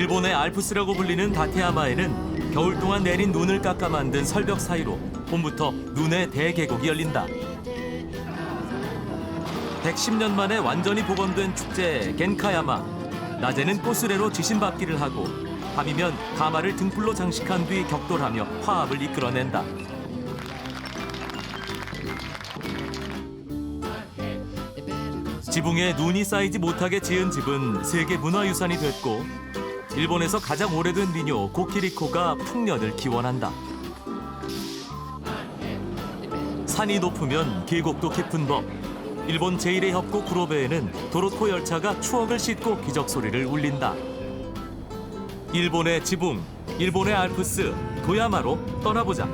일본의 알프스라고 불리는 다테야마에는 겨울 동안 내린 눈을 깎아 만든 설벽 사이로 봄부터 눈의 대계곡이 열린다. 110년 만에 완전히 복원된 축제 겐카야마. 낮에는 꽃수레로 지신밟기를 하고 밤이면 가마를 등불로 장식한 뒤 격돌하며 화합을 이끌어낸다. 지붕에 눈이 쌓이지 못하게 지은 집은 세계 문화유산이 됐고 일본에서 가장 오래된 민요 고키리코가 풍년을 기원한다. 산이 높으면 계곡도 깊은 법. 일본 제1의 협곡 구로베에는 도로코 열차가 추억을 싣고 기적소리를 울린다. 일본의 지붕, 일본의 알프스, 도야마로 떠나보자.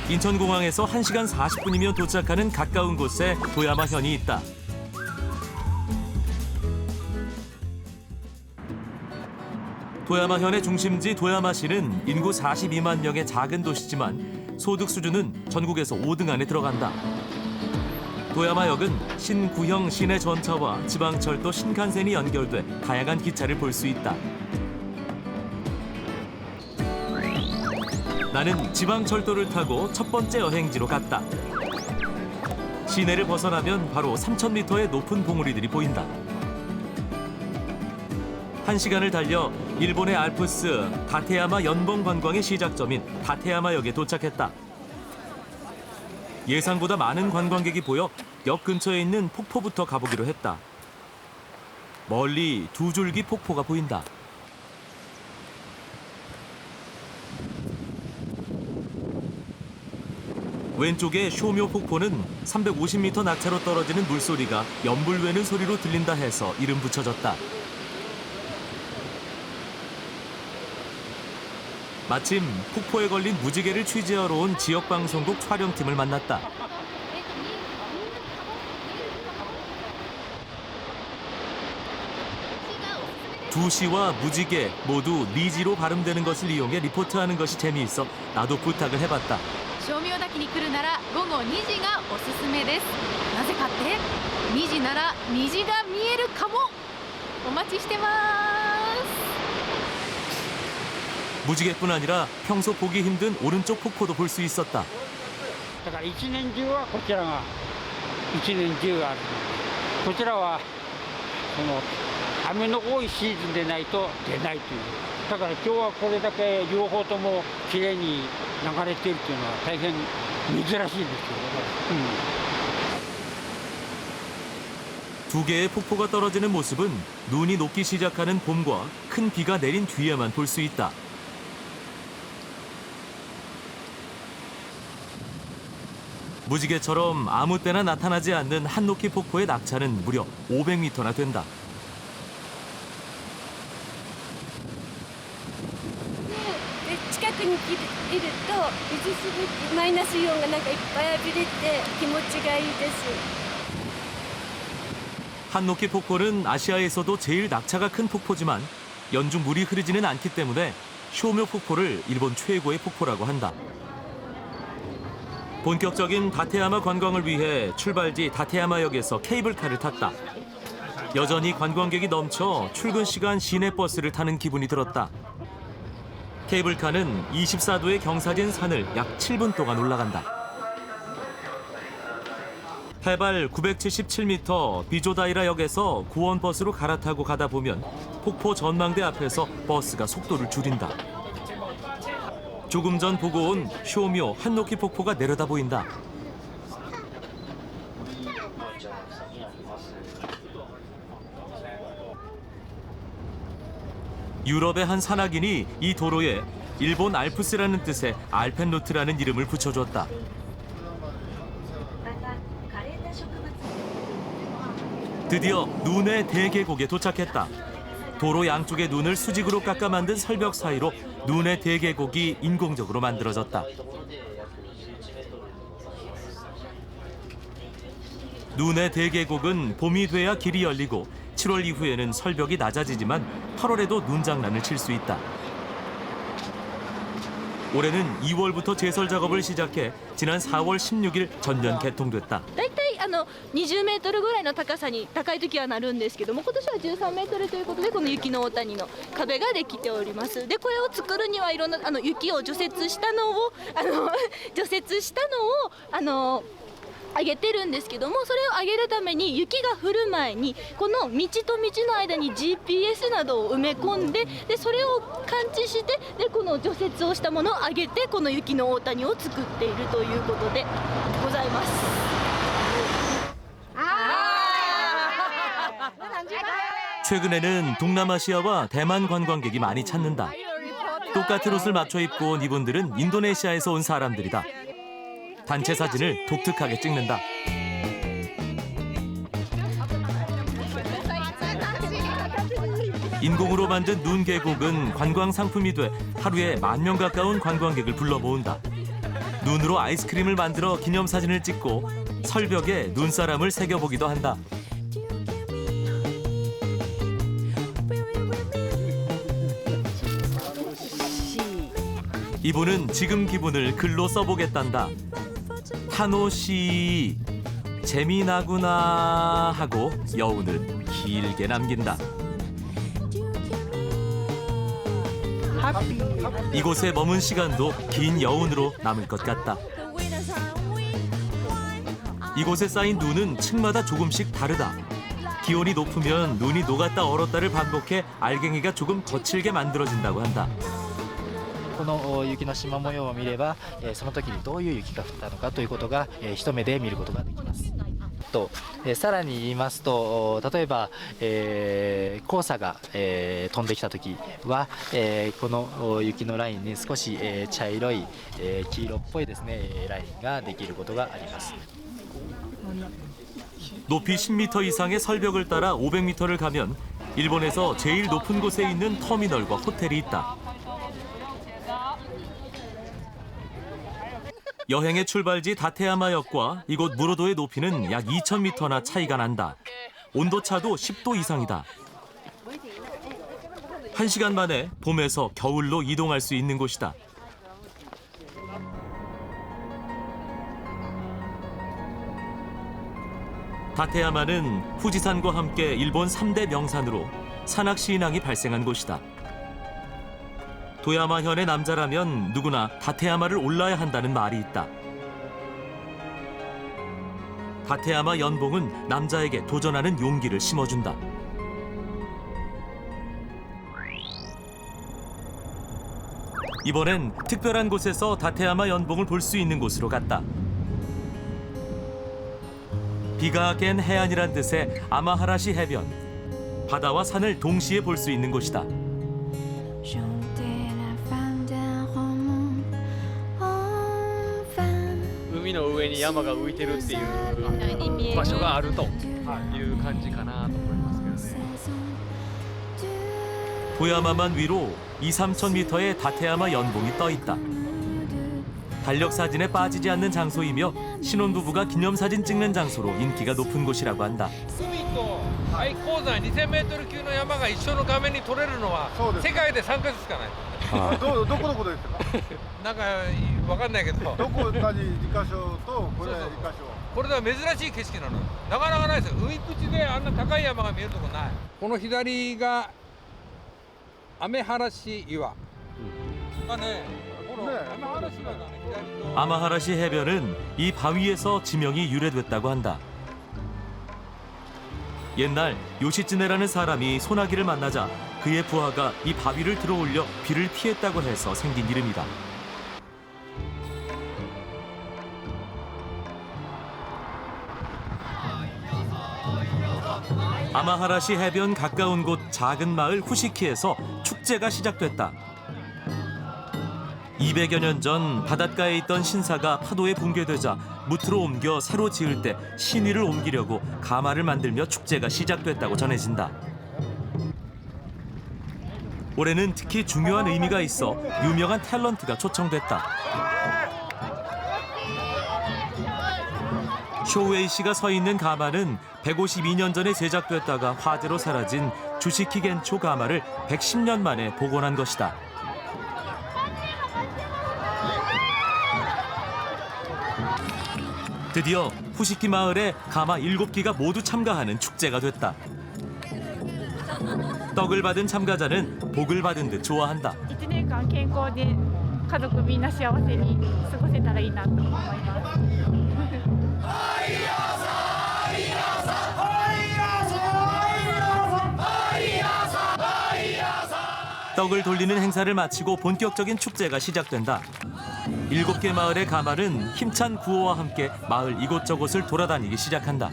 인천공항에서 1시간 40분이면 도착하는 가까운 곳에 도야마현이 있다. 도야마현의 중심지 도야마시는 인구 42만 명의 작은 도시지만 소득 수준은 전국에서 5등 안에 들어간다. 도야마역은 신구형 시내 전차와 지방철도 신칸센이 연결돼 다양한 기차를 볼 수 있다. 나는 지방철도를 타고 첫 번째 여행지로 갔다. 시내를 벗어나면 바로 3,000m의 높은 봉우리들이 보인다. 1시간을 달려 일본의 알프스 다테야마 연봉 관광의 시작점인 다테야마역에 도착했다. 예상보다 많은 관광객이 보여 역 근처에 있는 폭포부터 가보기로 했다. 멀리 두 줄기 폭포가 보인다. 왼쪽의 쇼묘 폭포는 350m 낙차로 떨어지는 물소리가 연불외는 소리로 들린다 해서 이름 붙여졌다. 마침 폭포에 걸린 무지개를 취재하러 온 지역방송국 촬영팀을 만났다. 2시와 무지개 모두 니지로 발음되는 것을 이용해 리포트하는 것이 재미있어 나도 부탁을 해봤다. 照明滝に来るなら午後2時がおすすめです。なぜかって2時なら虹が見えるかも。お待ちしてます。 무지개뿐 아니라 평소 보기 힘든 오른쪽 폭포도 볼 수 있었다. だから一年中はこちらが一年中ある。こちらはこの雨の多いシーズンでないと出ないという。だから今日はこれだけ両方ともきれいに流れているというのは大変珍しいですよ。두 개의 폭포가 떨어지는 모습은 눈이 녹기 시작하는 봄과 큰 비가 내린 뒤에만 볼 수 있다. 무지개처럼 아무 때나 나타나지 않는 한노키 폭포의 낙차는 무려 500m나 된다. 近くにいると水しぶきマイナスイオンがなんかいっぱい浴びれて気持ちがいいです。 한노키 폭포는 아시아에서도 제일 낙차가 큰 폭포지만 연중 물이 흐르지는 않기 때문에 쇼묘 폭포를 일본 최고의 폭포라고 한다. 본격적인 다테야마 관광을 위해 출발지 다테야마역에서 케이블카를 탔다. 여전히 관광객이 넘쳐 출근 시간 시내버스를 타는 기분이 들었다. 케이블카는 24도의 경사진 산을 약 7분 동안 올라간다. 해발 977m 비조다이라역에서 구원버스로 갈아타고 가다 보면 폭포 전망대 앞에서 버스가 속도를 줄인다. 조금 전 보고 온 쇼묘 한노키 폭포가 내려다 보인다. 유럽의 한 산악인이 이 도로에 일본 알프스라는 뜻의 알펜루트라는 이름을 붙여줬다. 드디어 눈의 대계곡에 도착했다. 도로 양쪽의 눈을 수직으로 깎아 만든 설벽 사이로 눈의 대계곡이 인공적으로 만들어졌다. 눈의 대계곡은 봄이 돼야 길이 열리고 7월 이후에는 설벽이 낮아지지만 8월에도 눈장난을 칠 수 있다. 올해는 2월부터 제설 작업을 시작해 지난 4월 16일 전면 개통됐다. だいたい20メートルぐらいの高さに高い時はなるんですけども、今年は13メートルということで、この雪の大谷の壁ができております。でこれを作るにはいろんな雪を除雪したのを上げてるんですけども、それを上げるために雪が降る前にこの道と道の間に GPS などを埋め込んで、それを感知して、でこの除雪をしたものを上げて、この雪の大谷を作っているということでございます。 최근에는 동남아시아와 대만 관광객이 많이 찾는다. 똑같은 옷을 맞춰 입고 온 이분들은 인도네시아에서 온 사람들이다. 단체 사진을 독특하게 찍는다. 인공으로 만든 눈 계곡은 관광 상품이 돼 하루에 10,000명 가까운 관광객을 불러 모은다. 눈으로 아이스크림을 만들어 기념사진을 찍고 설벽에 눈사람을 새겨보기도 한다. 이분은 지금 기분을 글로 써보겠단다. 타노시 재미나구나 하고 여운을 길게 남긴다. 이곳에 머문 시간도 긴 여운으로 남을 것 같다. 이곳에 쌓인 눈은 층마다 조금씩 다르다. 기온이 높으면 눈이 녹았다 얼었다를 반복해 알갱이가 조금 거칠게 만들어진다고 한다. この雪の縞模様を見れば、その時にどういう雪が降ったのかということが、一目で見ることができます。さらに言いますと、例えば、黄砂が、飛んできた時は、この雪のラインに少し、茶色い、黄色っぽいですね、ラインができることがあります。 높이 10m 이상의 설벽을 따라 500m를 가면 일본에서 제일 높은 곳에 있는 터미널과 호텔이 있다. 여행의 출발지 다테야마역과 이곳 무로도의 높이는 약 2,000m나 차이가 난다. 온도차도 10도 이상이다. 1시간 만에 봄에서 겨울로 이동할 수 있는 곳이다. 다테야마는 후지산과 함께 일본 3대 명산으로 산악시인왕이 발생한 곳이다. 도야마현의 남자라면 누구나 다테야마를 올라야 한다는 말이 있다. 다테야마 연봉은 남자에게 도전하는 용기를 심어준다. 이번엔 특별한 곳에서 다테야마 연봉을 볼 수 있는 곳으로 갔다. 비가 갠 해안이란 뜻의 아마하라시 해변. 바다와 산을 동시에 볼 수 있는 곳이다. 海の上に山が浮いてるっていう場所があるという感じかなと思いますけどね。 도야마만 위로 2~3,000m의 다테야마 연봉이 떠 있다. 달력 사진에 빠지지 않는 장소이며 신혼부부가 기념사진 찍는 장소로 인기가 높은 곳이라고 한다. 海と廃鉱山 2,000m 級の山が一緒の画面に撮れるのは世界で3カ所しかない。どこですか？なんかわかんないけど。どこかに2カ所とこれ2カ所。これでは珍しい景色なの。なかなかないですよ。海口であんな高い山が見えるとこない。この左がアメハラシ岩。がね、このアメハラシ岩がね左と。 아마하라시 해변은 이 바위에서 지명이 유래됐다고 한다. 옛날 요시츠네라는 사람이 소나기를 만나자 그의 부하가 이 바위를 들어올려 비를 피했다고 해서 생긴 이름이다. 아마하라시 해변 가까운 곳 작은 마을 후시키에서 축제가 시작됐다. 200여 년 전 바닷가에 있던 신사가 파도에 붕괴되자 무트로 옮겨 새로 지을 때 신위를 옮기려고 가마를 만들며 축제가 시작됐다고 전해진다. 올해는 특히 중요한 의미가 있어 유명한 탤런트가 초청됐다. 쇼웨이 씨가 서 있는 가마는 152년 전에 제작됐다가 화재로 사라진 주시키 겐초 가마를 110년 만에 복원한 것이다. 드디어 후시키 마을에 가마 7기가 모두 참가하는 축제가 됐다. 떡을 받은 참가자는 복을 받은 듯 좋아한다. 1年間健康で家族みんな幸せに過ごせたらいいなと思います。 떡을 돌리는 행사를 마치고 본격적인 축제가 시작된다. 7개 마을의 가마는 힘찬 구호와 함께 마을 이곳저곳을 돌아다니기 시작한다.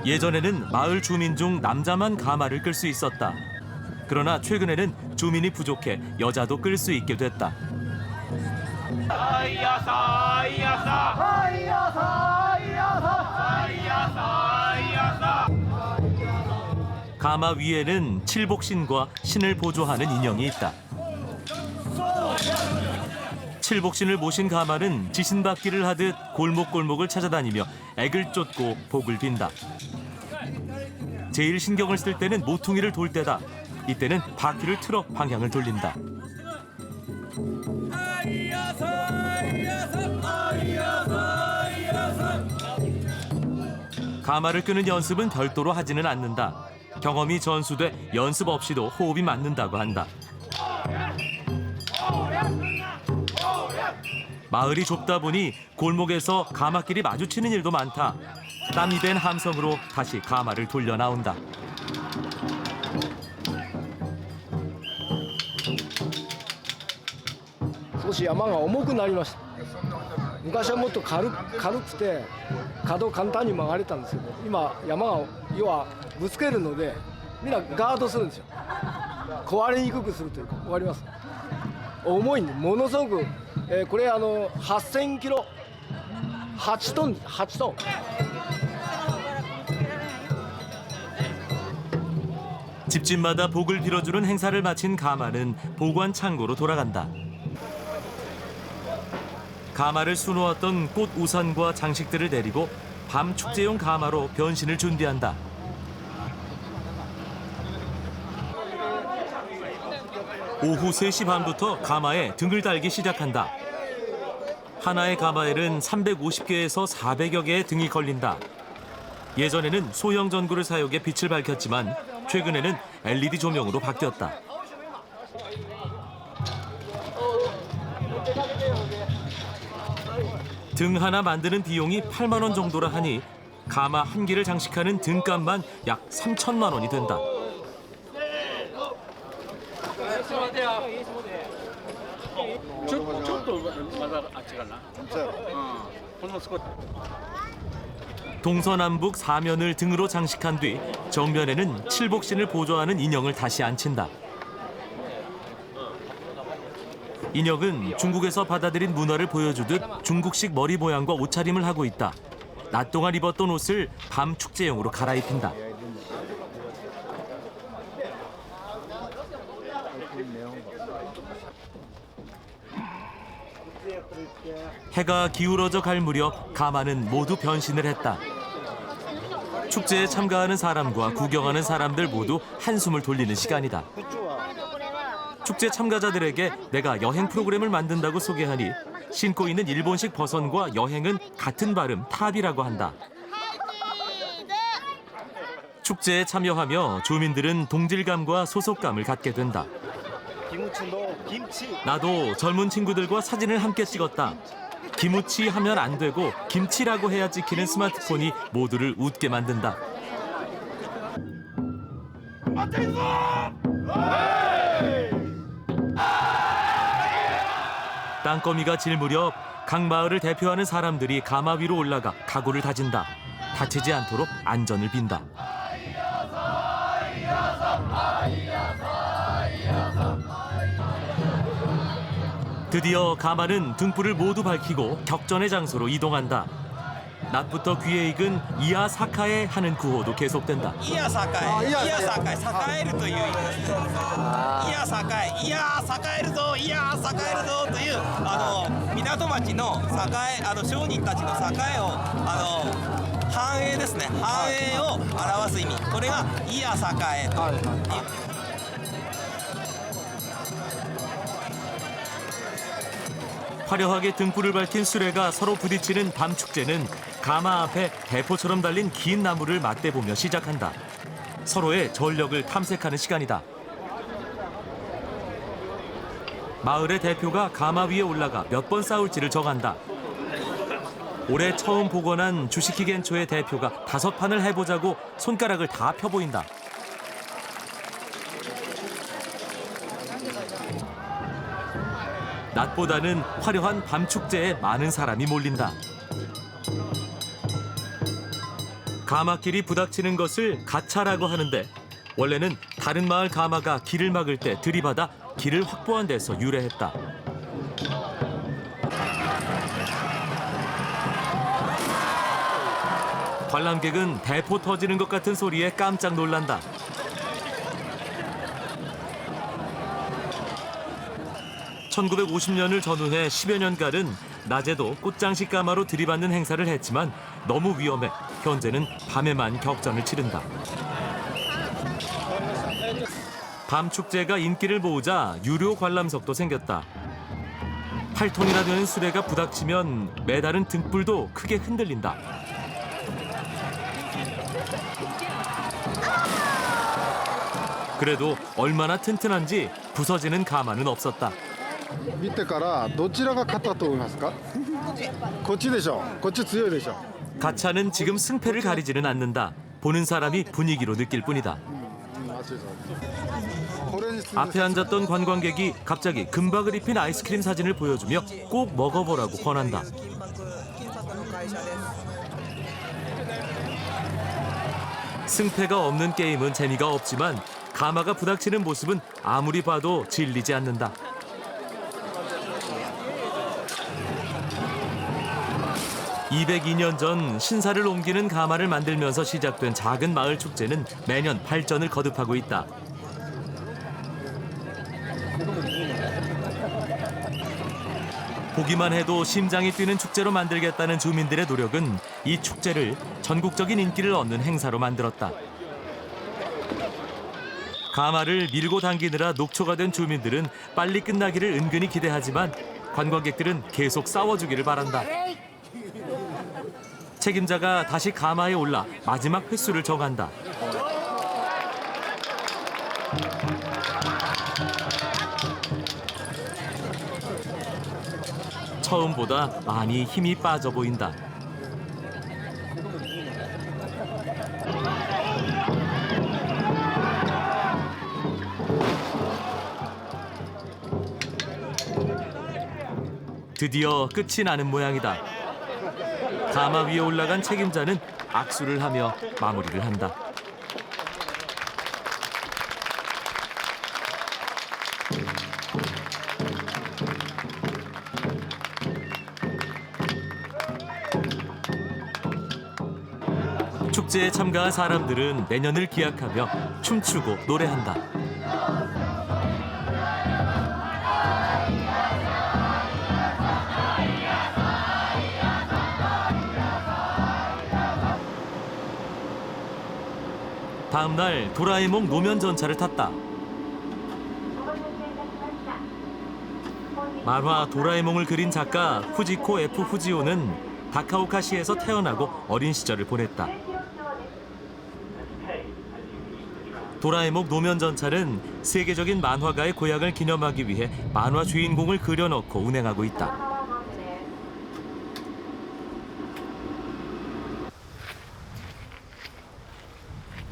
예전에는 마을 주민 중 남자만 가마를 끌 수 있었다. 그러나 최근에는 주민이 부족해 여자도 끌 수 있게 됐다. 가마 위에는 칠복신과 신을 보조하는 인형이 있다. 칠복신을 모신 가마는 지신받기를 하듯 골목골목을 찾아다니며 액을 쫓고 복을 빈다. 제일 신경을 쓸 때는 모퉁이를 돌 때다. 이때는 바퀴를 틀어 방향을 돌린다. 가마를 끄는 연습은 별도로 하지는 않는다. 경험이 전수돼 연습 없이도 호흡이 맞는다고 한다. 마을이 좁다 보니 골목에서 가마끼리 마주치는 일도 많다. 땀이 된 함성으로 다시 가마를 돌려 나온다.少し山が重くなりました。昔はもっと軽くて角簡単に曲がれたんですけど、今山が要はぶつけるのでみんなガードするんですよ。壊れにくくするというか、わかります？重いんでものすごく、これ8000キロ、8トン。 집집마다 복을 빌어주는 행사를 마친 가마는 보관 창고로 돌아간다. 가마를 수놓았던 꽃 우산과 장식들을 내리고 밤 축제용 가마로 변신을 준비한다. 오후 3시 반부터 가마에 등을 달기 시작한다. 하나의 가마에는 350개에서 400여 개의 등이 걸린다. 예전에는 소형 전구를 사용해 빛을 밝혔지만 최근에는 LED 조명으로 바뀌었다. 등 하나 만드는 비용이 8만 원 정도라 하니 가마 한 개를 장식하는 등값만 약 3천만 원이 된다. 동서남북 4면을 등으로 장식한 뒤 정면에는 칠복신을 보조하는 인형을 다시 앉힌다. 인형은 중국에서 받아들인 문화를 보여주듯 중국식 머리 모양과 옷차림을 하고 있다. 낮 동안 입었던 옷을 밤 축제용으로 갈아입힌다. 해가 기울어져 갈 무렵 가마는 모두 변신을 했다. 축제에 참가하는 사람과 구경하는 사람들 모두 한숨을 돌리는 시간이다. 축제 참가자들에게 내가 여행 프로그램을 만든다고 소개하니 신고 있는 일본식 버선과 여행은 같은 발음 탑이라고 한다. 축제에 참여하며 주민들은 동질감과 소속감을 갖게 된다. 나도 젊은 친구들과 사진을 함께 찍었다. 기무치 하면 안 되고 김치라고 해야 찍히는 스마트폰이 모두를 웃게 만든다. 땅거미가 질 무렵 각 마을을 대표하는 사람들이 가마 위로 올라가 각오를 다진다. 다치지 않도록 안전을 빈다. 드디어 가마는 등불을 모두 밝히고 격전의 장소로 이동한다. 낮부터 귀에 익은 이야 사카에 하는 구호도 계속된다. 이야 사카에, 이야 사카에, 사카에를 という意味ですね。イヤサカエ、いや栄えるぞ、いや栄えるぞという港町の栄商人たちの栄を繁栄ですね。繁栄を表す意味。これがいや栄えという。 화려하게 등불을 밝힌 수레가 서로 부딪히는 밤 축제는 가마 앞에 대포처럼 달린 긴 나무를 맞대보며 시작한다. 서로의 전력을 탐색하는 시간이다. 마을의 대표가 가마 위에 올라가 몇 번 싸울지를 정한다. 올해 처음 복원한 주시키겐초의 대표가 5판을 해보자고 손가락을 다 펴보인다. 낮보다는 화려한 밤 축제에 많은 사람이 몰린다. 가마길이 부닥치는 것을 가차라고 하는데 원래는 다른 마을 가마가 길을 막을 때 들이받아 길을 확보한 데서 유래했다. 관람객은 대포 터지는 것 같은 소리에 깜짝 놀란다. (1950년을) 전후해 10여 년간은 낮에도 꽃장식 가마로 들이받는 행사를 했지만 너무 위험해 현재는 밤에만 격전을 치른다. 밤 축제가 인기를 모으자 유료 관람석도 생겼다. 8톤이나 되는 수레가 부닥치면 매다른 등불도 크게 흔들린다. 그래도 얼마나 튼튼한지 부서지는 가마는 없었다. 見てからどちらが勝ったと思いますか？こっちでしょ。こっち強いでしょ。 가차는 지금 승패를 가리지는 않는다. 보는 사람이 분위기로 느낄 뿐이다. 앞에 앉았던 관광객이 갑자기 금박을 입힌 아이스크림 사진을 보여주며 꼭 먹어보라고 권한다. 승패가 없는 게임은 재미가 없지만 가마가 부닥치는 모습은 아무리 봐도 질리지 않는다. 202년 전 신사를 옮기는 가마를 만들면서 시작된 작은 마을 축제는 매년 발전을 거듭하고 있다. 보기만 해도 심장이 뛰는 축제로 만들겠다는 주민들의 노력은 이 축제를 전국적인 인기를 얻는 행사로 만들었다. 가마를 밀고 당기느라 녹초가 된 주민들은 빨리 끝나기를 은근히 기대하지만 관광객들은 계속 싸워주기를 바란다. 책임자가 다시 가마에 올라 마지막 횟수를 정한다. 처음보다 많이 힘이 빠져 보인다. 드디어 끝이 나는 모양이다. 가마 위에 올라간 책임자는 악수를 하며 마무리를 한다. 축제에 참가한 사람들은 내년을 기약하며 춤추고 노래한다. 다음 날 도라에몽 노면 전차를 탔다. 만화 도라에몽을 그린 작가 후지코 F 후지오는 다카오카시에서 태어나고 어린 시절을 보냈다. 도라에몽 노면 전차는 세계적인 만화가의 고향을 기념하기 위해 만화 주인공을 그려넣고 운행하고 있다.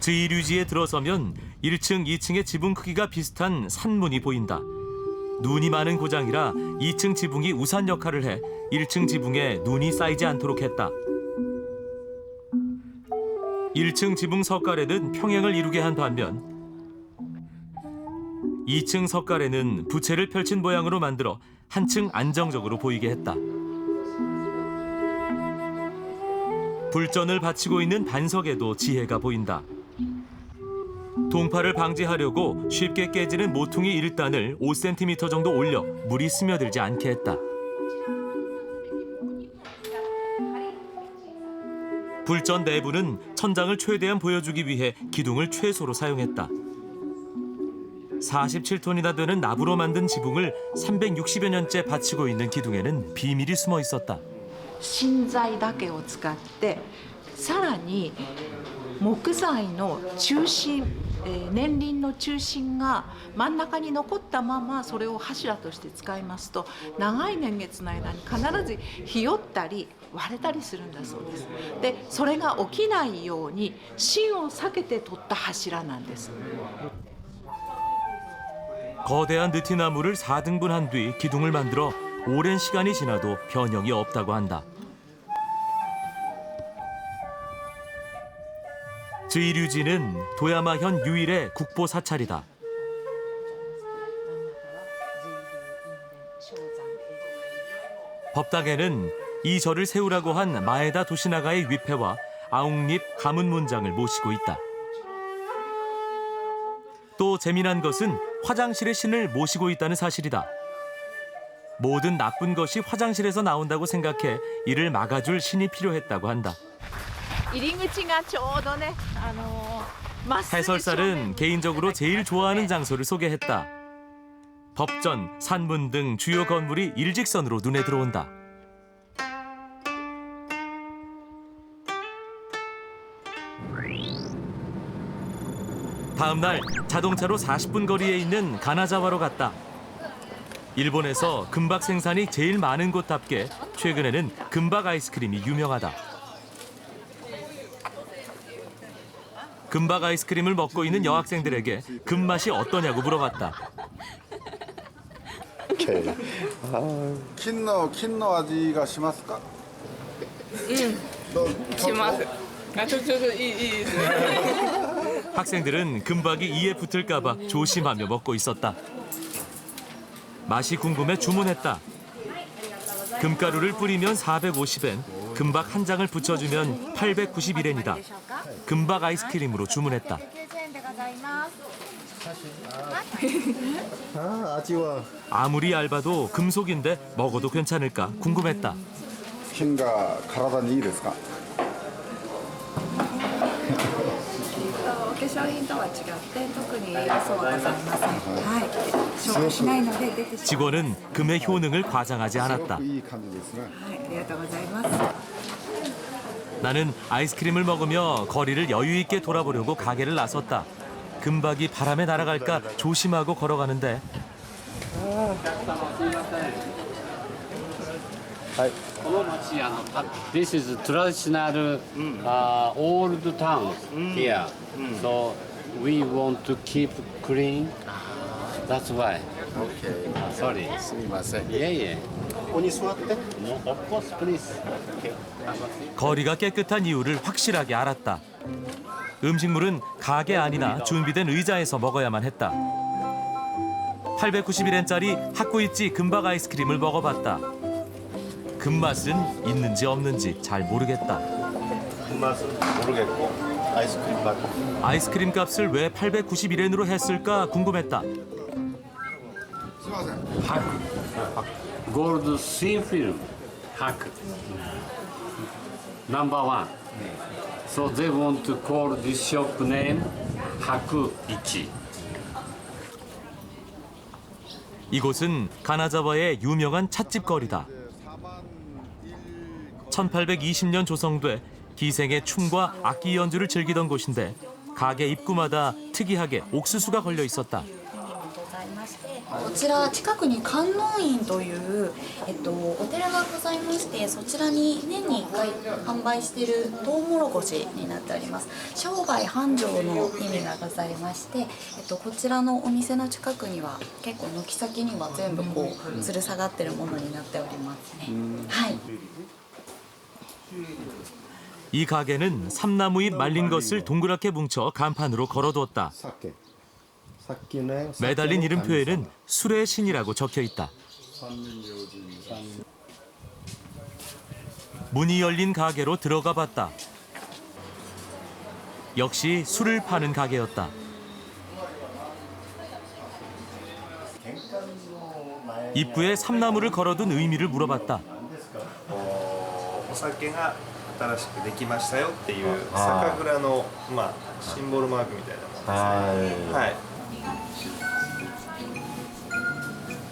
제1유지에 들어서면 1층, 2층의 지붕 크기가 비슷한 산문이 보인다. 눈이 많은 고장이라 2층 지붕이 우산 역할을 해 1층 지붕에 눈이 쌓이지 않도록 했다. 1층 지붕 석가래는 평행을 이루게 한 반면 2층 석가래는 부채를 펼친 모양으로 만들어 한층 안정적으로 보이게 했다. 불전을 받치고 있는 반석에도 지혜가 보인다. 동파를 방지하려고 쉽게 깨지는 모퉁이 1단을 5cm 정도 올려 물이 스며들지 않게 했다. 불전 내부는 천장을 최대한 보여주기 위해 기둥을 최소로 사용했다. 47톤이나 되는 나무로 만든 지붕을 360여 년째 받치고 있는 기둥에는 비밀이 숨어 있었다. 芯材だけを使ってさらに木材の中心、年輪の中心が真ん中に残ったままそれを柱として使いますと長い年月の間に必ずひよったり割れたりするんだそうです。でそれが起きないように芯を避けて取った柱なんです。 거대한 느티나무를 4등분한 뒤 기둥을 만들어 오랜 시간이 지나도 변형이 없다고 한다. 즈이류지는 도야마현 유일의 국보 사찰이다. 법당에는 이 절을 세우라고 한 마에다 도시나가의 위패와 아웅립 가문 문장을 모시고 있다. 또 재미난 것은 화장실의 신을 모시고 있다는 사실이다. 모든 나쁜 것이 화장실에서 나온다고 생각해 이를 막아줄 신이 필요했다고 한다. 해설살은 개인적으로 제일 좋아하는 장소를 소개했다. 법전, 산문 등 주요 건물이 일직선으로 눈에 들어온다. 다음 날 자동차로 40분 거리에 있는 가나자와로 갔다. 일본에서 금박 생산이 제일 많은 곳답게 최근에는 금박 아이스크림이 유명하다. 금박 아이스크림을 먹고 있는 여학생들에게 금맛이 어떠냐고 물어봤다. 金の味がしますか？します。あ、ちょっといいですね。 학생들은 금박이 이에 붙을까 봐 조심하며 먹고 있었다. 맛이 궁금해 주문했다. 금가루를 뿌리면 450엔, 금박 한 장을 붙여주면 891엔이다. 금박 아이스크림으로 주문했다. 아무리 얇아도 금속인데 먹어도 괜찮을까 궁금했다. 金が体にいいですか? 化粧品とは違って特に栄養素はございません。はい。消化しないので出てしまう。 직원은 금의 효능을 과장하지 않았다. いい感じですね。 はい、ありがとうございます。 나는 아이스크림을 먹으며 거리를 여유 있게 돌아보려고 가게를 나섰다. 금박이 바람에 날아갈까 조심하고 걸어가는데. はい。この町This is traditional old town here. So we want to keep clean. That's why. Okay. Sorry. すみません。いえいえ。ここに座って。No, of course, please. 거리가 깨끗한 이유를 확실하게 알았다. 음식물은 가게 안이나 준비된 의자에서 먹어야만 했다. 891엔짜리 하쿠이치 금박 아이스크림을 먹어봤다. 금맛은 있는지 없는지 잘 모르겠다. 금맛은 모르겠고 아이스크림 맛. 아이스크림 값을 왜 891엔으로 했을까 궁금했다. すみません。ハク。ゴールドシンフィルム。ハク。Number one. So they want to call this shop name 하쿠이치. 이곳은 가나자와의 유명한 찻집 거리다. 1820년 조성돼 기생의 춤과 악기 연주를 즐기던 곳인데 가게 입구마다 특이하게 옥수수가 걸려 있었다. こちら近くに観音院という、お寺がございましてそちらに年に1回販売しているトウモロコシになっております。商売繁盛の意味がございまして、こちらのお店の近くには結構軒先には全部こう吊る下がってるものになっておりますね。はい。 이 가게는 삼나무잎 말린 것을 동그랗게 뭉쳐 간판으로 걸어두었다. 매달린 이름표에는 술의 신이라고 적혀 있다. 문이 열린 가게로 들어가 봤다. 역시 술을 파는 가게였다. 입구에 삼나무를 걸어둔 의미를 물어봤다. お酒が新しくできましたよっていう酒蔵のシンボルマークみたいなものですね。はい。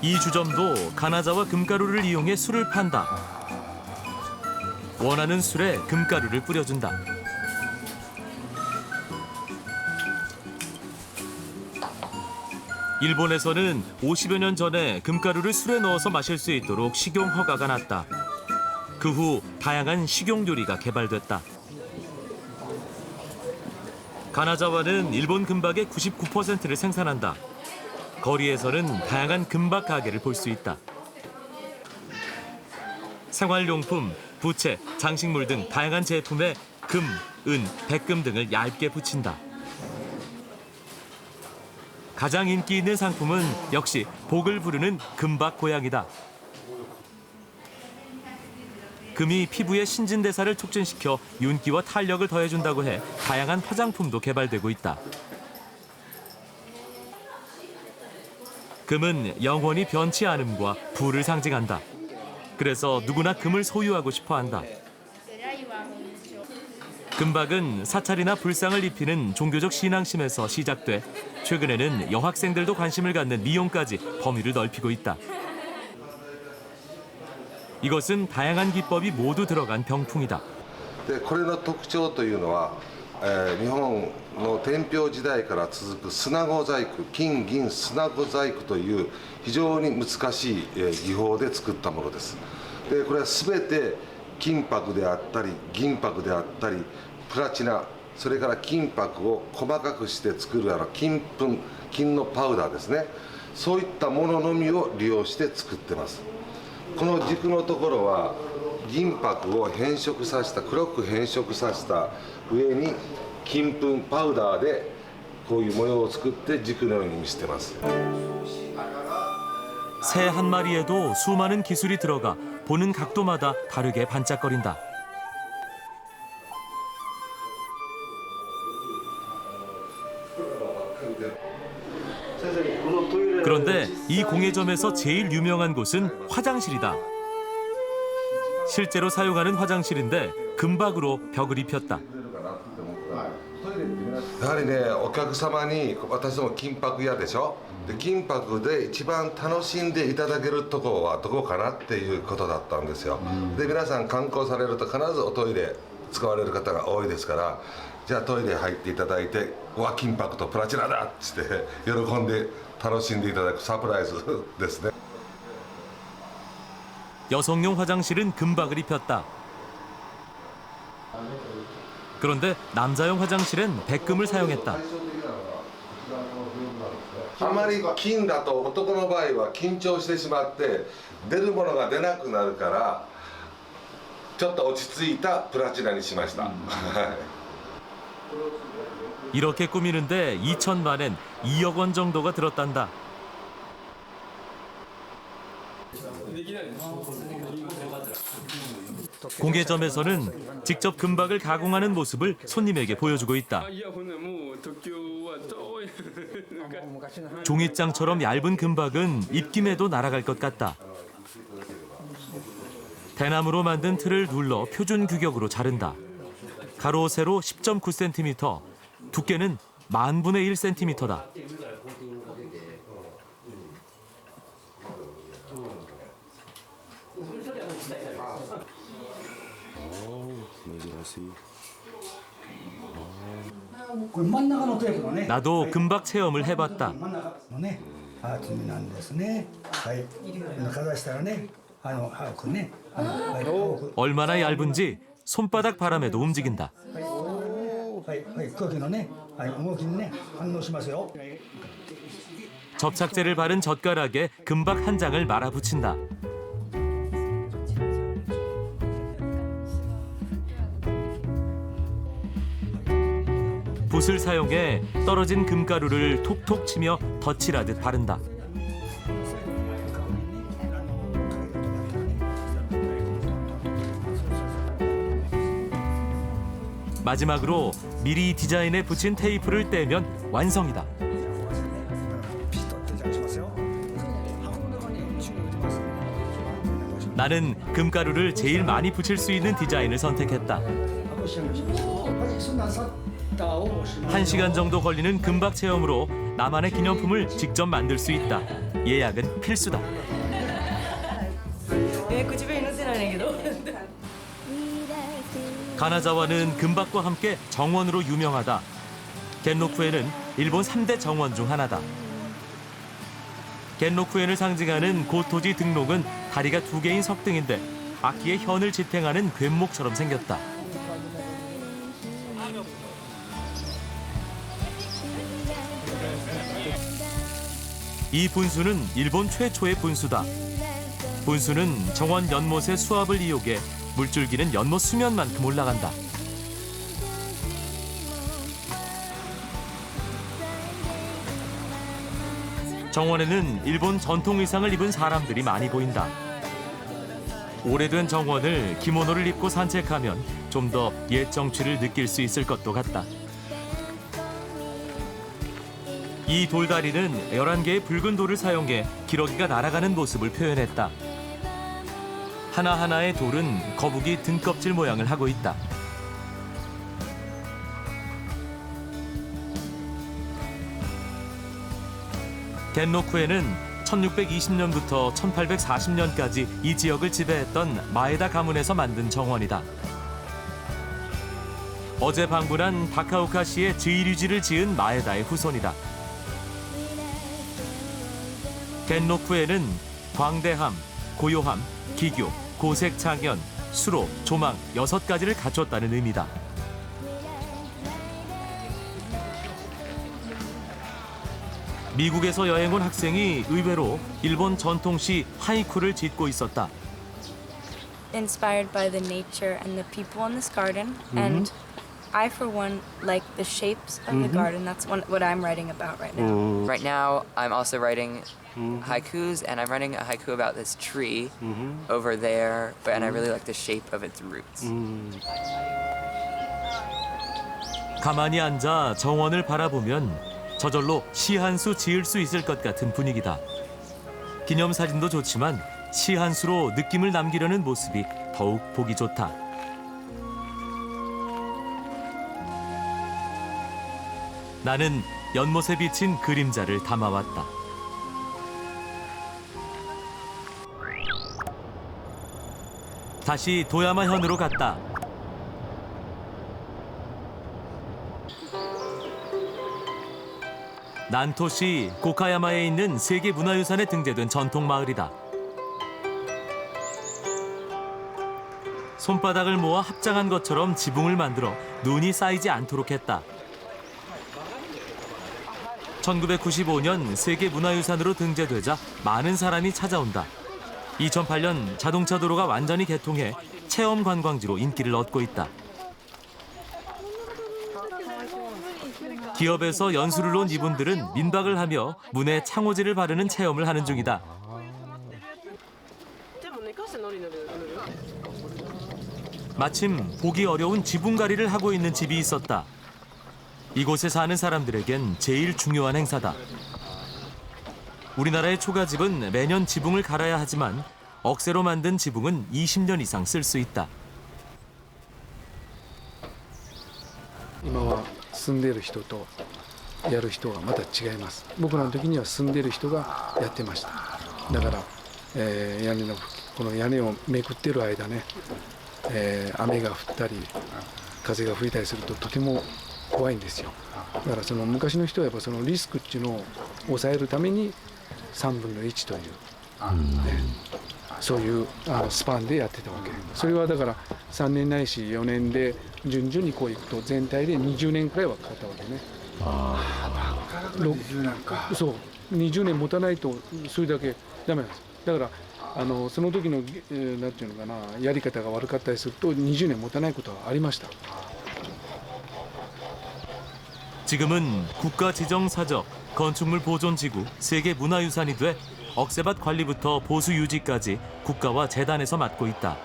이 주점도 가나자와 금가루를 이용해 술을 판다. 원하는 술에 금가루를 뿌려준다. 일본에서는 50여 년 전에 금가루를 술에 넣어서 마실 수 있도록 식용 허가가 났다. 그 후 다양한 식용 요리가 개발됐다. 가나자와는 일본 금박의 99%를 생산한다. 거리에서는 다양한 금박 가게를 볼 수 있다. 생활용품, 부채, 장식물 등 다양한 제품에 금, 은, 백금 등을 얇게 붙인다. 가장 인기 있는 상품은 역시 복을 부르는 금박 고양이다. 금이 피부의 신진대사를 촉진시켜 윤기와 탄력을 더해준다고 해 다양한 화장품도 개발되고 있다. 금은 영원히 변치 않음과 부를 상징한다. 그래서 누구나 금을 소유하고 싶어한다. 금박은 사찰이나 불상을 입히는 종교적 신앙심에서 시작돼 최근에는 여학생들도 관심을 갖는 미용까지 범위를 넓히고 있다. 이것은 다양한 기법이 모두 들어간 병풍이다. これの特徴というのは、日本の天平時代から続く砂子細工、金銀砂子細工という非常に難しい技法で作ったものです。でこれは全て金箔であったり銀箔であったりプラチナ、それから金箔を細かくして作る金粉、金のパウダーですね。そういったもののみを利用して作ってます。この軸のところは銀箔を変色させた、黒く変色させた上に金粉パウダーでこういう模様を作って軸のように見せてます。 새 한 마리에도 수많은 기술이 들어가 보는 각도마다 다르게 반짝거린다. 그런데 이 공예점에서 제일 유명한 곳은 화장실이다. 실제로 사용하는 화장실인데 금박으로 벽을 입혔다. やはりね、お客様に私ども金箔屋でしょ。で金箔で一番楽しんでいただけるところはどこかなっていうことだったんですよ。で皆さん観光されると必ずおトイレ使われる方が多いですから、じゃあトイレ入っていただいて、うわ金箔とプラチナだっつって喜んで楽しんでいただくサプライズですね。 여성용 화장실은 금박을 입혔다. 그런데 남자용 화장실엔 백금을 사용했다. あまり金だと男の場合は緊張してしまって出るものが出なくなるからちょっと落ち着いたプラチナにしました。 이렇게 꾸미는데 2천만 엔, 2억 원 정도가 들었단다. 공예점에서는 직접 금박을 가공하는 모습을 손님에게 보여주고 있다. 종이장처럼 얇은 금박은 입김에도 날아갈 것 같다. 대나무로 만든 틀을 눌러 표준 규격으로 자른다. 가로 세로 10.9cm, 두께는 10,000분의 1cm다. 나도 금박 체험을 해봤다. 얼마나 얇은지 손바닥 바람에도 움직인다. 접착제를 바른 젓가락에 금박 한 장을 말아 붙인다. 붓을 사용해 떨어진 금가루를 톡톡 치며 덧칠하듯 바른다. 마지막으로 미리 디자인에 붙인 테이프를 떼면 완성이다. 나는 금가루를 제일 많이 붙일 수 있는 디자인을 선택했다. 1시간 정도 걸리는 금박 체험으로 나만의 기념품을 직접 만들 수 있다. 예약은 필수다. 가나자와는 금박과 함께 정원으로 유명하다. 겐노쿠엔은 일본 3대 정원 중 하나다. 겐노쿠엔을 상징하는 고토지 등록은 다리가 2개인 석등인데 악기에 현을 지탱하는 괸목처럼 생겼다. 이 분수는 일본 최초의 분수다. 분수는 정원 연못의 수압을 이용해 물줄기는 연못 수면만큼 올라간다. 정원에는 일본 전통 의상을 입은 사람들이 많이 보인다. 오래된 정원을 기모노를 입고 산책하면 좀 더 옛 정취를 느낄 수 있을 것도 같다. 이 돌다리는 11개의 붉은 돌을 사용해 기러기가 날아가는 모습을 표현했다. 하나하나의 돌은 거북이 등껍질 모양을 하고 있다. 겐노쿠에는 1620년부터 1840년까지 이 지역을 지배했던 마에다 가문에서 만든 정원이다. 어제 방문한 다카오카시의 즈이류지를 지은 마에다의 후손이다. 겐노쿠에는 광대함, 고요함, 기교, 고색창현, 수로, 조망 6가지를 갖췄다는 의미다. 미국에서 여행 온 학생이 의외로 일본 전통시 하이쿠를 짓고 있었다. Inspired by the nature and the people in this garden, and I, for one, like the shapes of the garden. That's what I'm writing about right now. Right now, I'm also writing haikus, and I'm writing a haiku about this tree over there, and I really like the shape of its roots. 가만히 앉아 정원을 바라보면 저절로 시 한 수 지을 수 있을 것 같은 분위기다. 기념사진도 좋지만 시 한 수로 느낌을 남기려는 모습이 더욱 보기 좋다. 나는 연못에 비친 그림자를 담아왔다. 다시 도야마현으로 갔다. 난토시 고카야마에 있는 세계 문화유산에 등재된 전통 마을이다. 손바닥을 모아 합장한 것처럼 지붕을 만들어 눈이 쌓이지 않도록 했다. 1995년 세계 문화유산으로 등재되자 많은 사람이 찾아온다. 2008년 자동차 도로가 완전히 개통해 체험 관광지로 인기를 얻고 있다. 기업에서 연수를 온 이분들은 민박을 하며 문에 창호지를 바르는 체험을 하는 중이다. 마침 보기 어려운 지붕갈이를 하고 있는 집이 있었다. 이곳에 사는 사람들에겐 제일 중요한 행사다. 우리나라의 초가집은 매년 지붕을 갈아야 하지만 억새로 만든 지붕은 20년 이상 쓸 수 있다. 今は住んでいる人とやる人がまた違います。僕らの時には住んでいる人がやってました。だから、屋根のこの屋根をめくってる間ね、雨が降ったり風が吹いたりするととても怖いんですよ。だからその昔の人はやっぱそのリスクっていうのを抑えるために3分の1という、そういうスパンでやってたわけ。それはだから3年ないし4年で順々にこういくと全体で20年くらいはかかったわけね。20年か。そう20年持たないとそれだけダメなんです。だからその時のなんていうのかなやり方が悪かったりすると20年持たないことはありました。 지금은 국가지정사적 건축물 보존지구 세계문화유산이 돼 억새밭 관리부터 보수 유지까지 국가와 재단에서 맡고 있다.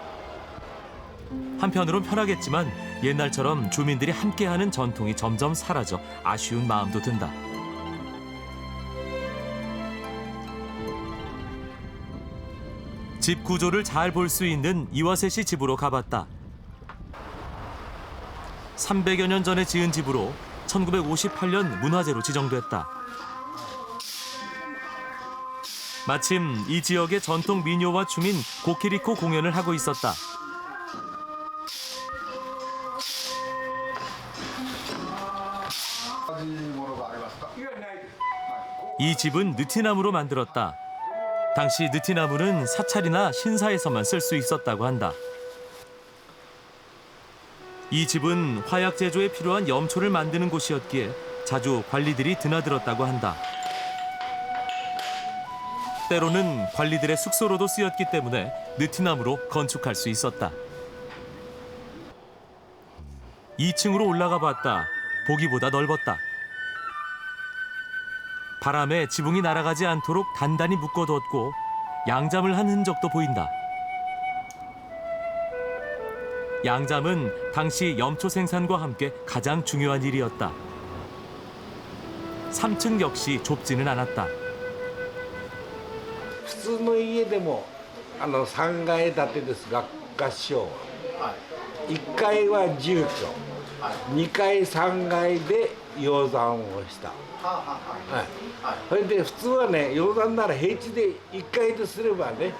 한편으론 편하겠지만 옛날처럼 주민들이 함께하는 전통이 점점 사라져 아쉬운 마음도 든다. 집 구조를 잘 볼 수 있는 이와세 씨 집으로 가봤다. 300여 년 전에 지은 집으로 1958년 문화재로 지정됐다. 마침 이 지역의 전통 민요와 춤인 고키리코 공연을 하고 있었다. 이 집은 느티나무로 만들었다. 당시 느티나무는 사찰이나 신사에서만 쓸 수 있었다고 한다. 이 집은 화약 제조에 필요한 염초를 만드는 곳이었기에 자주 관리들이 드나들었다고 한다. 때로는 관리들의 숙소로도 쓰였기 때문에 느티나무로 건축할 수 있었다. 2층으로 올라가 봤다. 보기보다 넓었다. 바람에 지붕이 날아가지 않도록 단단히 묶어뒀고 양잠을 한 흔적도 보인다. 양잠은 당시 염초 생산과 함께 가장 중요한 일이었다. 3층 역시 좁지는 않았다. 普通の家でも3階建てですが合掌は1階は住居2階3階で養蚕をした、それで普通はね養蚕なら平地で1階ですればね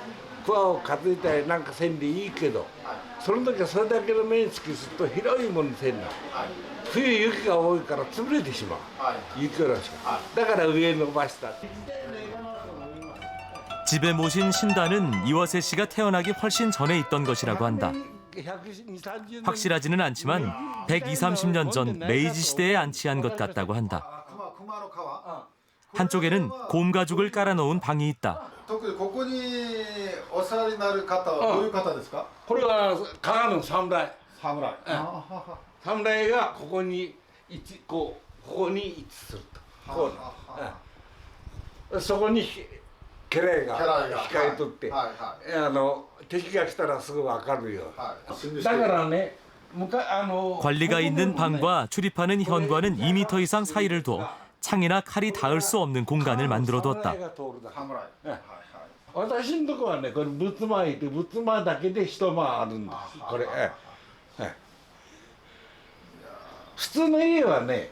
桑を担いだりなんかせんでいいけどその時はそれだけの面積すると広いものせんな冬雪が多いから潰れてしまう雪らしくだから上に伸ばした 집에 모신 신단은 이화세 씨가 태어나기 훨씬 전에 있던 것이라고 한다. 확실하지는 않지만 120~130년 전 메이지 시대에 안치한 것 같다고 한다. 한쪽에는 곰 가죽을 깔아놓은 방이 있다. 特にここにお世話になる方はどういう方ですか？これは加賀の侍。侍。侍がここにここに位置すると。こう。そこに家来が控えとって、敵が来たらすぐ分かるよ。だからね。 관리가 있는 방과 출입하는 현관은 2m 이상 사이를 둬 창이나 칼이 닿을 수 없는 공간을 만들어 두었다. 私のとこはね、これ仏間いて仏間だけで一間あるんです。これ、普通の家はね、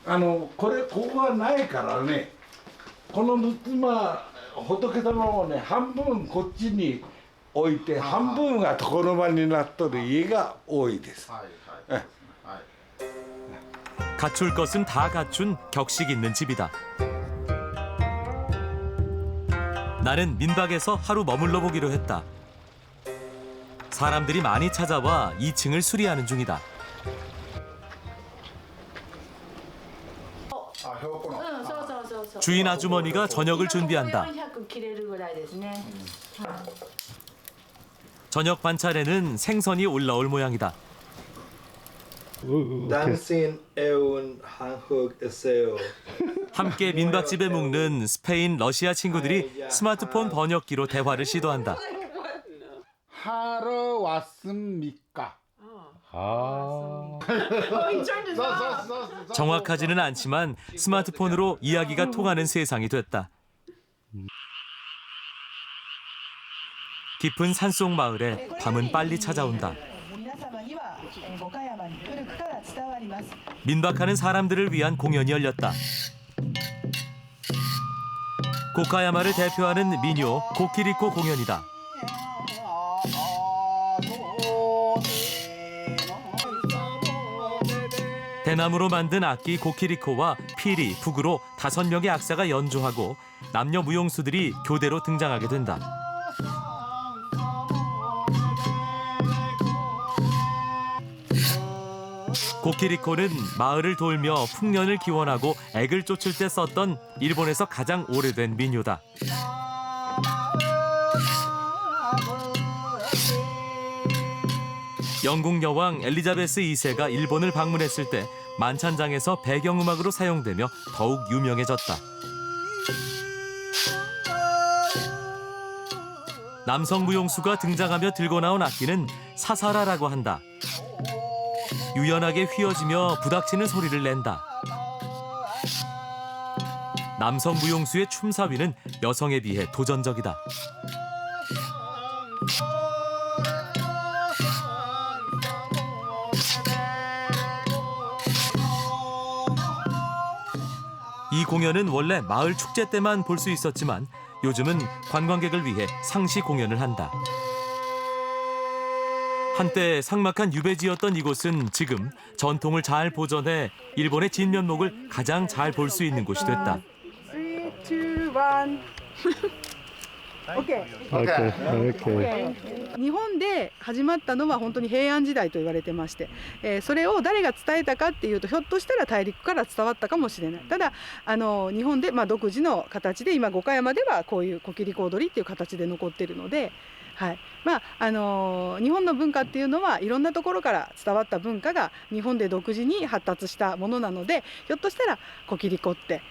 ここはないからね、この仏間仏様をね半分こっちに 置いて半分が床の間になっとる家が多いです。 갖출 것은 다 갖춘 격식 있는 집이다. 나는 민박에서 하루 머물러 보기로 했다. 사람들이 많이 찾아와 2층을 수리하는 중이다. 주인 아주머니가 저녁을 준비한다. 저녁 반찬에는 생선이 올라올 모양이다. 함께 민박집에 묵는 스페인, 러시아 친구들이 스마트폰 번역기로 대화를 시도한다. 하러 왔습니까? 정확하지는 않지만 스마트폰으로 이야기가 통하는 세상이 됐다. 깊은 산속 마을에 밤은 빨리 찾아온다. 민박하는 사람들을 위한 공연이 열렸다. 고카야마를 대표하는 민요 고키리코 공연이다. 대나무로 만든 악기 고키리코와 피리, 북으로 5명의 악사가 연주하고 남녀 무용수들이 교대로 등장하게 된다. 고키리코는 마을을 돌며 풍년을 기원하고 액을 쫓을 때 썼던 일본에서 가장 오래된 민요다. 영국 여왕 엘리자베스 2세가 일본을 방문했을 때 만찬장에서 배경음악으로 사용되며 더욱 유명해졌다. 남성 무용수가 등장하며 들고 나온 악기는 사사라라고 한다. 유연하게 휘어지며 부닥치는 소리를 낸다. 남성 무용수의 춤사위는 여성에 비해 도전적이다. 이 공연은 원래 마을 축제 때만 볼 수 있었지만 요즘은 관광객을 위해 상시 공연을 한다. 한때 삭막한 유배지였던 이곳은 지금 전통을 잘 보존해 일본의 진면목을 가장 잘 볼 수 있는 곳이 됐다. 3, 2, 1 OK。日本で始まったのは本当に平安時代と言われてまして、それを誰が伝えたかっていうとひょっとしたら大陸から伝わったかもしれない。ただ日本で独自の形で今五箇山ではこういうコキリコ踊りっていう形で残っているので、はい、日本の文化っていうのはいろんなところから伝わった文化が日本で独自に発達したものなので、ひょっとしたらコキリコって、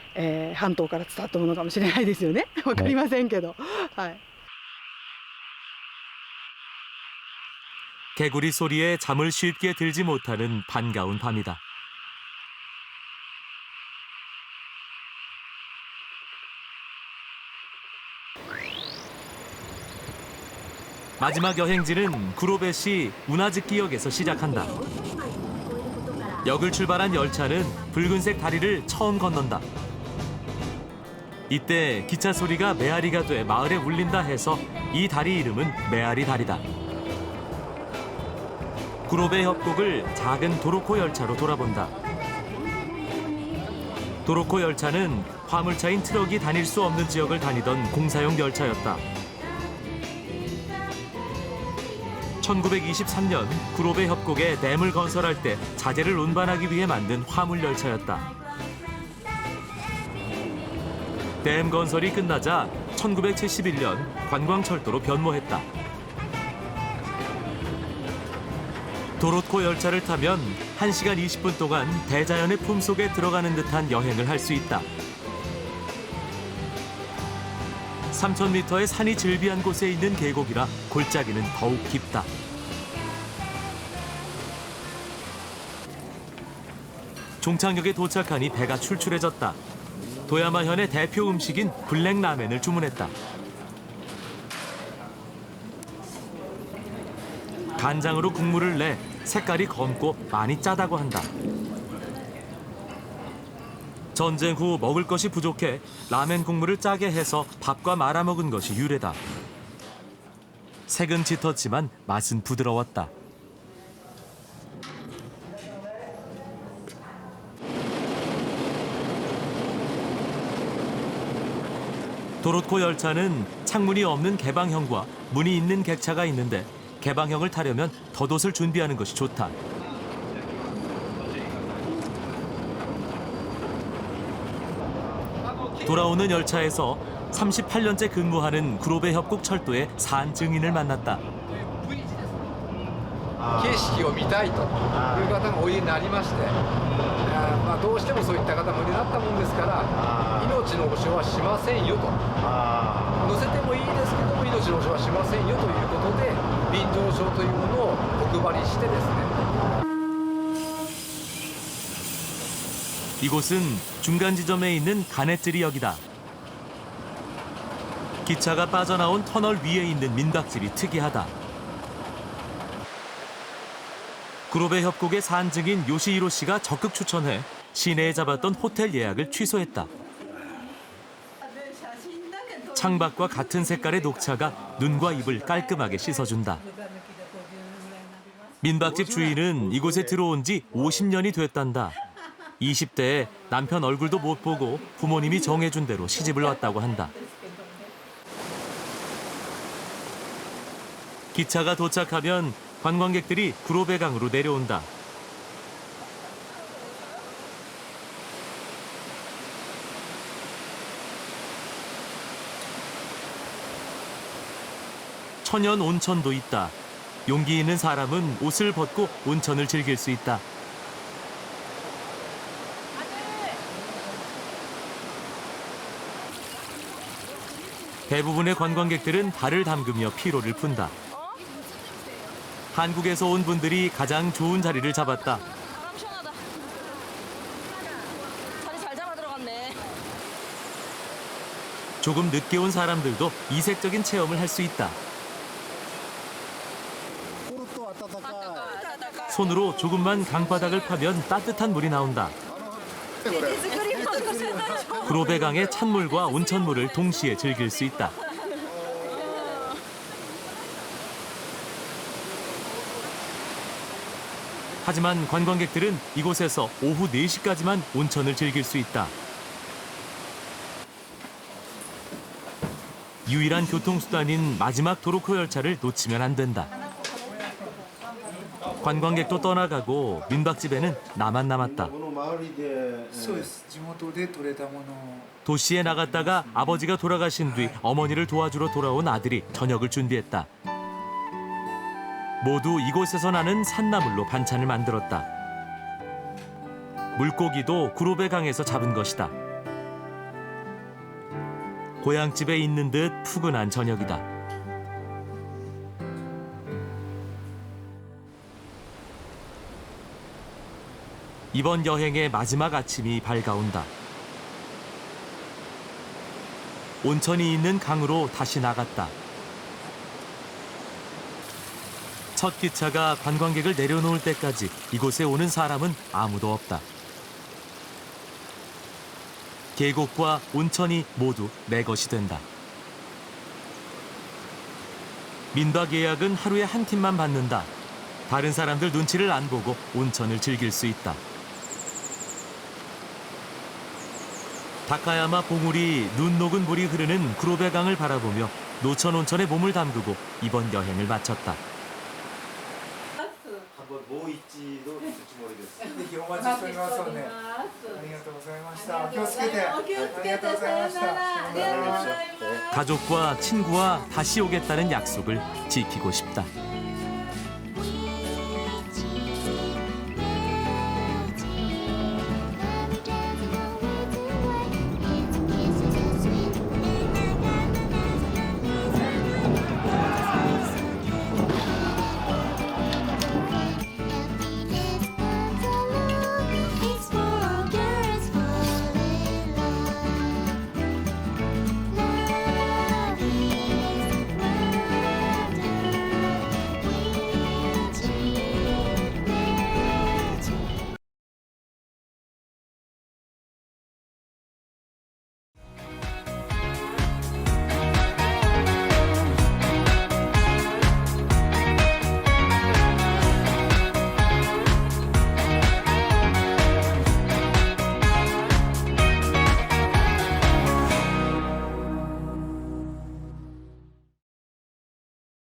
半島から伝わったものかもしれないですよね。わかりませんけど、はい。 개구리 소리에 잠을 쉽게 들지 못하는 반가운 밤이다. 마지막 여행지는 구로베시 우나즈키역에서 시작한다. 역을 출발한 열차는 붉은색 다리를 처음 건넌다. 이때 기차 소리가 메아리가 돼 마을에 울린다 해서 이 다리 이름은 메아리 다리다. 구로베 협곡을 작은 도로코 열차로 돌아본다. 도로코 열차는 화물차인 트럭이 다닐 수 없는 지역을 다니던 공사용 열차였다. 1923년 구로베 협곡에 댐을 건설할 때 자재를 운반하기 위해 만든 화물 열차였다. 댐 건설이 끝나자 1971년 관광철도로 변모했다. 도로코 열차를 타면 1시간 20분 동안 대자연의 품속에 들어가는 듯한 여행을 할 수 있다. 3,000m의 산이 즐비한 곳에 있는 계곡이라 골짜기는 더욱 깊다. 종착역에 도착하니 배가 출출해졌다. 도야마현의 대표 음식인 블랙라멘을 주문했다. 간장으로 국물을 내 색깔이 검고 많이 짜다고 한다. 전쟁 후 먹을 것이 부족해 라멘 국물을 짜게 해서 밥과 말아먹은 것이 유래다. 색은 짙었지만 맛은 부드러웠다. 도로코 열차는 창문이 없는 개방형과 문이 있는 객차가 있는데 개방형을 타려면 덧옷을 준비하는 것이 좋다. 돌아오는 열차에서 38년째 근무하는 구로베 협곡 철도의 산 증인을 만났다. 景色を見たいという方がおいでになりまして、どうしてもそういった方もいらったもんですから、命の保証はしませんよと、乗せてもいいですけども命の保証はしませんよということで便乗証というものをお配りしてですね。 이곳은 중간 지점에 있는 가네츠리역이다. 기차가 빠져나온 터널 위에 있는 민박집이 특이하다. 구로베 협곡의 산증인 요시히로 씨가 적극 추천해 시내에 잡았던 호텔 예약을 취소했다. 창밖과 같은 색깔의 녹차가 눈과 입을 깔끔하게 씻어준다. 민박집 주인은 이곳에 들어온 지 50년이 됐단다. 20대에 남편 얼굴도 못 보고 부모님이 정해준 대로 시집을 왔다고 한다. 기차가 도착하면 관광객들이 구로베강으로 내려온다. 천연 온천도 있다. 용기 있는 사람은 옷을 벗고 온천을 즐길 수 있다. 대부분의 관광객들은 발을 담그며 피로를 푼다. 한국에서 온 분들이 가장 좋은 자리를 잡았다. 조금 늦게 온 사람들도 이색적인 체험을 할 수 있다. 손으로 조금만 강바닥을 파면 따뜻한 물이 나온다. 구로베강의 찬물과 온천물을 동시에 즐길 수 있다. 하지만 관광객들은 이곳에서 오후 4시까지만 온천을 즐길 수 있다. 유일한 교통수단인 마지막 도로코 열차를 놓치면 안 된다. 관광객도 떠나가고 민박집에는 나만 남았다. 도시에 나갔다가 아버지가 돌아가신 뒤 어머니를 도와주러 돌아온 아들이 저녁을 준비했다. 모두 이곳에서 나는 산나물로 반찬을 만들었다. 물고기도 구로베강에서 잡은 것이다. 고향집에 있는 듯 푸근한 저녁이다. 이번 여행의 마지막 아침이 밝아온다. 온천이 있는 강으로 다시 나갔다. 첫 기차가 관광객을 내려놓을 때까지 이곳에 오는 사람은 아무도 없다. 계곡과 온천이 모두 내 것이 된다. 민박 예약은 하루에 한 팀만 받는다. 다른 사람들 눈치를 안 보고 온천을 즐길 수 있다. 다카야마 봉우리 눈 녹은 물이 흐르는 구로베강을 바라보며 노천 온천에 몸을 담그고 이번 여행을 마쳤다. もう一度行くつもりです。ぜひお待ちしておりますので、ありがとうございました。お気をつけて。お気をつけて。さようなら。ありがとうございます。 가족과 친구와 다시 오겠다는 약속을 지키고 싶다.